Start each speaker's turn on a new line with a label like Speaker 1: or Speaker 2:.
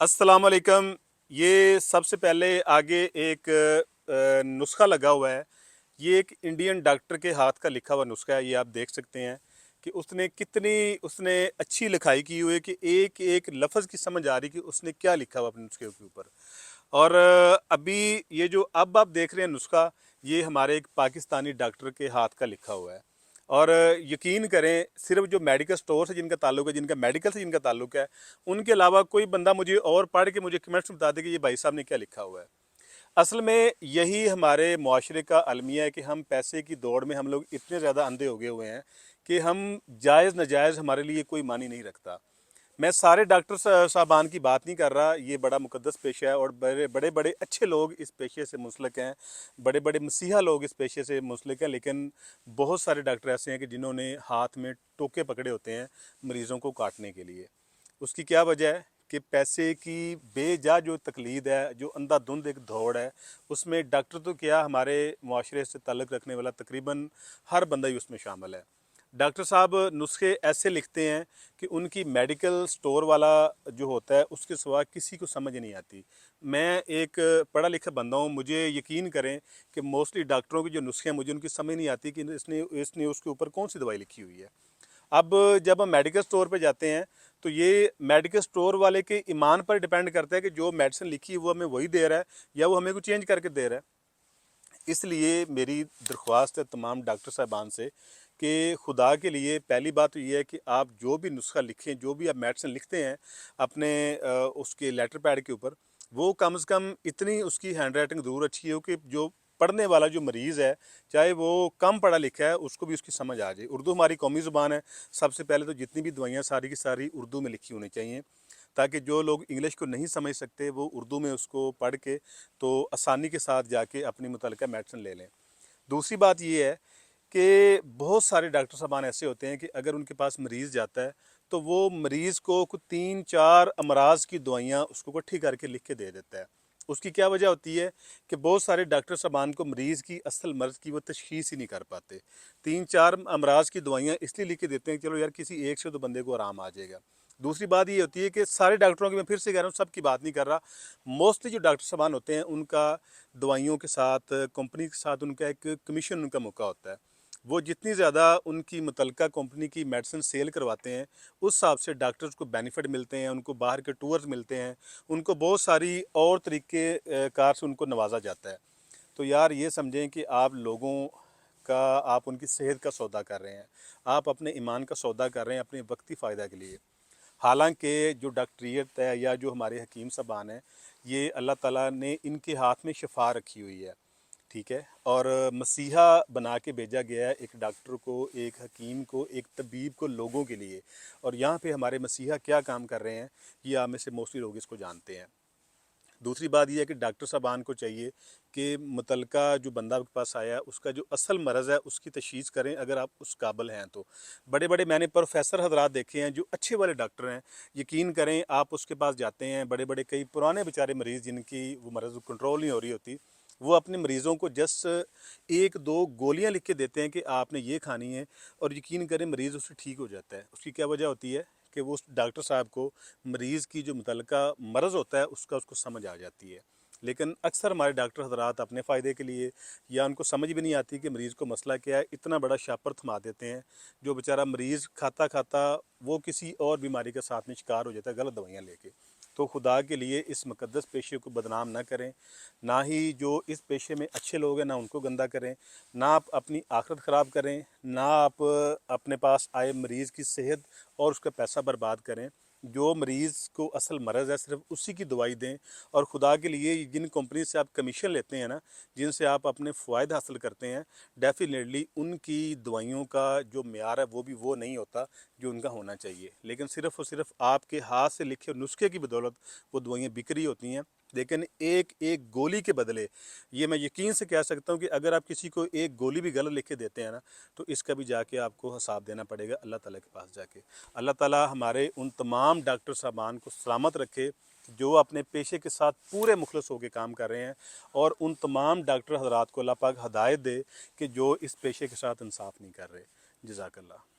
Speaker 1: अस्सलाम वालेकुम। ये सबसे पहले आगे एक नुस्खा लगा हुआ है। ये एक इंडियन डॉक्टर के हाथ का लिखा हुआ नुस्खा है। ये आप देख सकते हैं कि उसने अच्छी लिखाई की हुई है कि एक एक लफ्ज़ की समझ आ रही कि उसने क्या लिखा हुआ अपने नुस्खे के ऊपर। और अभी ये जो अब आप देख रहे हैं नुस्खा, ये हमारे एक पाकिस्तानी डॉक्टर के हाथ का लिखा हुआ है। और यकीन करें, सिर्फ जो मेडिकल स्टोर से जिनका ताल्लुक है, जिनका मेडिकल से जिनका ताल्लुक है, उनके अलावा कोई बंदा मुझे और पढ़ के मुझे कमेंट्स में बता दे कि ये भाई साहब ने क्या लिखा हुआ है। असल में यही हमारे मुआशरे का अलमिया है कि हम पैसे की दौड़ में हम लोग इतने ज़्यादा अंधे हो गए हुए हैं कि हम जायज़ नाजायज़ हमारे लिए कोई मानी नहीं रखता। मैं सारे डॉक्टर साहबान की बात नहीं कर रहा, ये बड़ा मुकद्दस पेशा है और बड़े बड़े बड़े अच्छे लोग इस पेशे से मुंसलिक हैं, बड़े बड़े मसीहा लोग इस पेशे से मुंसलिक हैं। लेकिन बहुत सारे डॉक्टर ऐसे हैं कि जिन्होंने हाथ में टोके पकड़े होते हैं मरीज़ों को काटने के लिए। उसकी क्या वजह है कि पैसे की बेजा जो तकलीद है, जो अंधाधुंध एक दौड़ है, उसमें डॉक्टर तो क्या, हमारे मुआशरे से ताल्लुक़ रखने वाला तकरीबन हर बंदा ही उसमें शामिल है। डॉक्टर साहब नुस्खे ऐसे लिखते हैं कि उनकी मेडिकल स्टोर वाला जो होता है उसके सिवा किसी को समझ नहीं आती। मैं एक पढ़ा लिखा बंदा हूँ, मुझे यकीन करें कि मोस्टली डॉक्टरों के जो नुस्खे हैं मुझे उनकी समझ नहीं आती कि इसने इसने उसके ऊपर कौन सी दवाई लिखी हुई है। अब जब हम मेडिकल स्टोर पे जाते हैं तो ये मेडिकल स्टोर वाले के ईमान पर डिपेंड करता है कि जो मेडिसिन लिखी है वो हमें वही दे रहा है या वो हमें को चेंज करके दे रहा है। इसलिए मेरी दरख्वास्त है तमाम डॉक्टर साहबान से कि खुदा के लिए पहली बात तो ये है कि आप जो भी नुस्खा लिखें, जो भी आप मेडिसिन लिखते हैं अपने उसके लेटर पैड के ऊपर, वो कम से कम इतनी उसकी हैंड राइटिंग ज़रूर अच्छी हो कि जो पढ़ने वाला जो मरीज़ है, चाहे वो कम पढ़ा लिखा है, उसको भी उसकी समझ आ जाए। उर्दू हमारी कौमी ज़ुबान है। सबसे पहले तो जितनी भी दवाइयाँ सारी की सारी उर्दू में लिखी होनी चाहिए, ताकि जो लोग इंग्लिश को नहीं समझ सकते वो उर्दू में उसको पढ़ के तो आसानी के साथ जाके अपनी मुतल्लिका मेडिसिन ले लें। दूसरी बात ये है कि बहुत सारे डॉक्टर साहबान ऐसे होते हैं कि अगर उनके पास मरीज़ जाता है तो वो मरीज़ को कुछ 3-4 अमराज की दवाइयाँ उसको इकट्ठी करके लिख के दे देता है। उसकी क्या वजह होती है कि बहुत सारे डॉक्टर साहबान को मरीज़ की असल मर्ज़ की वो तशख़ीस ही नहीं कर पाते। 3-4 अमराज की दवाइयाँ इसलिए लिख के देते हैं कि चलो यार किसी एक से तो बंदे को आराम आ जाएगा। दूसरी बात ये होती है कि सारे डॉक्टरों की, मैं फिर से कह रहा हूँ, सबकी बात नहीं कर रहा, मोस्टली जो डॉक्टर साहबान होते हैं उनका दवाइयों के साथ, कंपनी के साथ उनका एक कमीशन उनका मौका होता है। वो जितनी ज़्यादा उनकी मुतल्लिका कंपनी की मेडिसिन सेल करवाते हैं, उस हिसाब से डॉक्टर्स को बेनिफिट मिलते हैं, उनको बाहर के टूर्स मिलते हैं, उनको बहुत सारी और तरीके कार से उनको नवाजा जाता है। तो यार ये समझें कि आप लोगों का, आप उनकी सेहत का सौदा कर रहे हैं, आप अपने ईमान का सौदा कर रहे हैं अपने वक्ती फ़ायदा के लिए। हालांकि जो डॉक्टरियत है या जो हमारे हकीम साहबान हैं, ये अल्लाह ताला ने इनके हाथ में शिफा रखी हुई है, ठीक है। और मसीहा बना के भेजा गया है एक डॉक्टर को, एक हकीम को, एक तबीब को लोगों के लिए। और यहाँ पे हमारे मसीहा क्या काम कर रहे हैं, ये आप में से मोस्टली लोग इसको जानते हैं। दूसरी बात यह है कि डॉक्टर साहबान को चाहिए कि मुतलका जो बंदा आपके पास आया है उसका जो असल मरज़ है उसकी तशख़ीस करें, अगर आप उस काबिल हैं तो। बड़े बड़े मैंने प्रोफेसर हजरात देखे हैं जो अच्छे वाले डॉक्टर हैं, यकीन करें आप उसके पास जाते हैं, बड़े बड़े कई पुराने बेचारे मरीज़ जिनकी वो मरज़ कंट्रोल नहीं हो रही होती, वो अपने मरीज़ों को जस्ट 1-2 गोलियां लिख के देते हैं कि आपने ये खानी है, और यकीन करें मरीज़ उससे ठीक हो जाता है। उसकी क्या वजह होती है कि वो उस डॉक्टर साहब को मरीज़ की जो मुतल्लिका मरज़ होता है उसका उसको समझ आ जाती है। लेकिन अक्सर हमारे डॉक्टर हजरात अपने फ़ायदे के लिए, या उनको समझ भी नहीं आती कि मरीज़ को मसला क्या है, इतना बड़ा शापर थमा देते हैं जो बेचारा मरीज़ खाता खाता वो किसी और बीमारी का साथ में शिकार हो जाता है गलत दवाइयाँ लेके। तो खुदा के लिए इस मुकद्दस पेशे को बदनाम ना करें, ना ही जो इस पेशे में अच्छे लोग हैं ना उनको गंदा करें, ना आप अपनी आखिरत ख़राब करें, ना आप अपने पास आए मरीज़ की सेहत और उसका पैसा बर्बाद करें। जो मरीज़ को असल मरज़ है सिर्फ उसी की दवाई दें। और खुदा के लिए जिन कंपनी से आप कमीशन लेते हैं ना, जिनसे आप अपने फ़ायदे हासिल करते हैं, डेफिनेटली उनकी दवाइयों का जो मेयार है वो भी वो नहीं होता जो उनका होना चाहिए। लेकिन सिर्फ़ और सिर्फ आपके हाथ से लिखे नुस्खे की बदौलत वो दवाइयाँ बिक रही होती हैं। लेकिन एक एक गोली के बदले, ये मैं यकीन से कह सकता हूँ कि अगर आप किसी को एक गोली भी गलत लिख के देते हैं ना, तो इसका भी जाके आपको हिसाब देना पड़ेगा अल्लाह ताला के पास जाके। अल्लाह ताला हमारे उन तमाम डॉक्टर साहबान को सलामत रखे जो अपने पेशे के साथ पूरे मुखलस होकर काम कर रहे हैं, और उन तमाम डॉक्टर हजरात को अल्लाह पाक हदायत दे कि जो इस पेशे के साथ इंसाफ नहीं कर रहे। जज़ाकल्लाह।